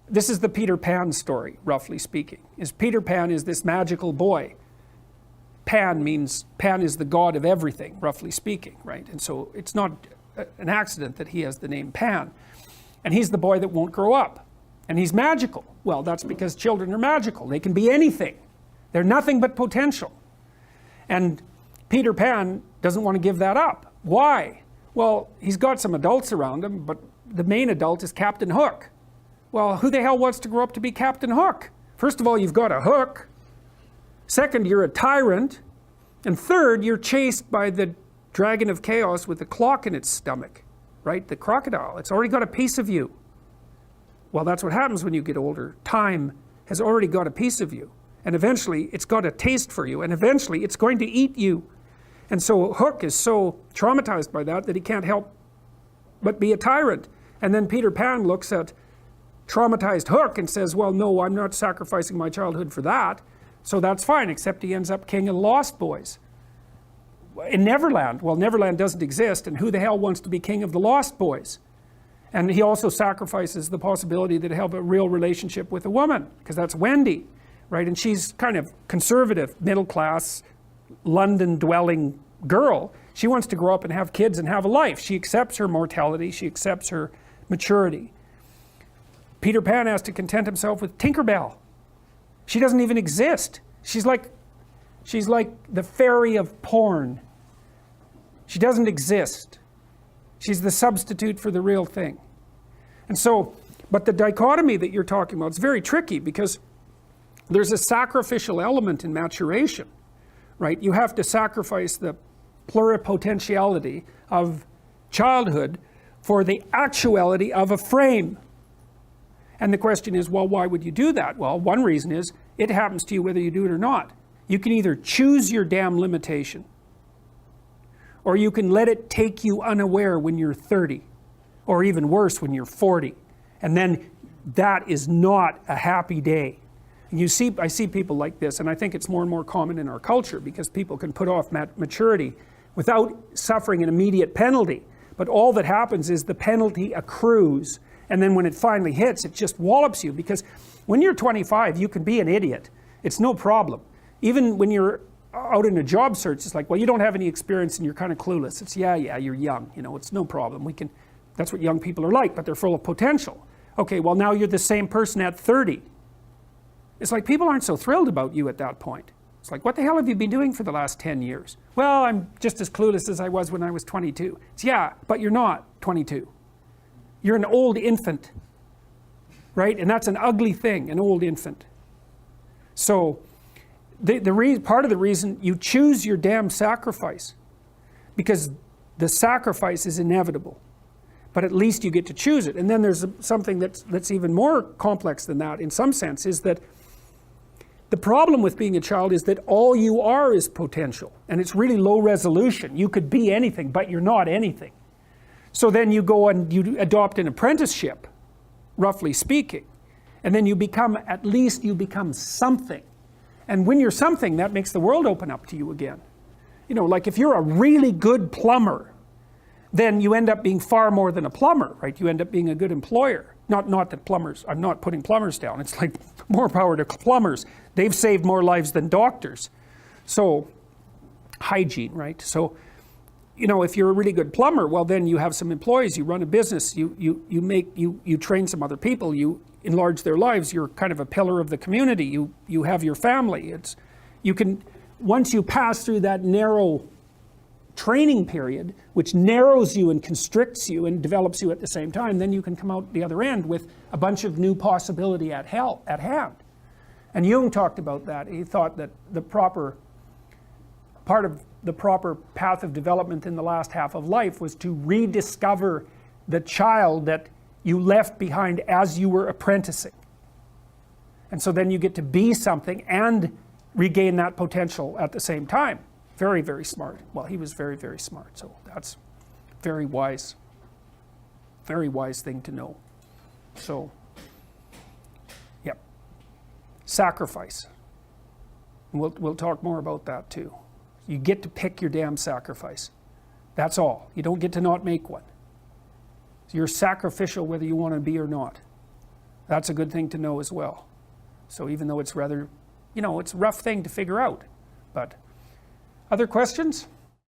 this is the Peter Pan story, roughly speaking. Peter Pan is this magical boy. Pan is the god of everything, roughly speaking, right? And so it's not an accident that he has the name Pan. And he's the boy that won't grow up. And he's magical. Well, that's because children are magical. They can be anything. They're nothing but potential. And Peter Pan doesn't want to give that up. Why? Well, he's got some adults around him, but the main adult is Captain Hook. Well, who the hell wants to grow up to be Captain Hook? First of all, you've got a hook. Second, you're a tyrant. And third, you're chased by the dragon of chaos with a clock in its stomach, right? The crocodile. It's already got a piece of you. Well, that's what happens when you get older. Time has already got a piece of you. And eventually, it's got a taste for you. And eventually, it's going to eat you. And so Hook is so traumatized by that he can't help but be a tyrant. And then Peter Pan looks at traumatized Hook and says, well, no, I'm not sacrificing my childhood for that. So that's fine, except he ends up king of the Lost Boys. In Neverland, well, Neverland doesn't exist, and who the hell wants to be king of the Lost Boys? And he also sacrifices the possibility that he'll have a real relationship with a woman, because that's Wendy, right? And she's kind of conservative, middle-class, London-dwelling girl. She wants to grow up and have kids and have a life. She accepts her mortality. She accepts her maturity. Peter Pan has to content himself with Tinkerbell. She doesn't even exist. She's like the fairy of porn. She doesn't exist. She's the substitute for the real thing. And so, but the dichotomy that you're talking about is very tricky, because there's a sacrificial element in maturation, right? You have to sacrifice the pluripotentiality of childhood for the actuality of a frame. And the question is, well, why would you do that? Well, one reason is it happens to you whether you do it or not. You can either choose your damn limitation, or you can let it take you unaware when you're 30, or even worse, when you're 40. And then that is not a happy day. And I see people like this, and I think it's more and more common in our culture, because people can put off maturity without suffering an immediate penalty. But all that happens is the penalty accrues. And then when it finally hits, it just wallops you, because when you're 25, you can be an idiot. It's no problem. Even when you're out in a job search, it's like, well, you don't have any experience and you're kind of clueless. It's, yeah, you're young. It's no problem. That's what young people are like, but they're full of potential. Okay, well, now you're the same person at 30. It's like people aren't so thrilled about you at that point. It's like, what the hell have you been doing for the last 10 years? Well, I'm just as clueless as I was when I was 22. It's, yeah, but you're not 22. You're an old infant, right? And that's an ugly thing, an old infant. So part of the reason you choose your damn sacrifice, because the sacrifice is inevitable, but at least you get to choose it. And then there's something that's even more complex than that in some sense, is that the problem with being a child is that all you are is potential, and it's really low resolution. You could be anything, but you're not anything. So then you go and you adopt an apprenticeship, roughly speaking, and then you become something. And when you're something, that makes the world open up to you again. Like if you're a really good plumber, then you end up being far more than a plumber, right? You end up being a good employer. Not that plumbers, I'm not putting plumbers down. It's like more power to plumbers. They've saved more lives than doctors. So, hygiene, right? So, if you're a really good plumber, well, then you have some employees, you run a business, you train some other people, you enlarge their lives, you're kind of a pillar of the community, you have your family. Once you pass through that narrow training period, which narrows you and constricts you and develops you at the same time, then you can come out the other end with a bunch of new possibility at hand. And Jung talked about that. He thought that part of the proper path of development in the last half of life was to rediscover the child that you left behind as you were apprenticing. And so then you get to be something and regain that potential at the same time. Very, very smart. Well, he was very, very smart. So that's very wise thing to know. So, yep. Sacrifice. We'll talk more about that too. You get to pick your damn sacrifice. That's all. You don't get to not make one. So you're sacrificial whether you want to be or not. That's a good thing to know as well. So even though it's rather, it's a rough thing to figure out. But other questions?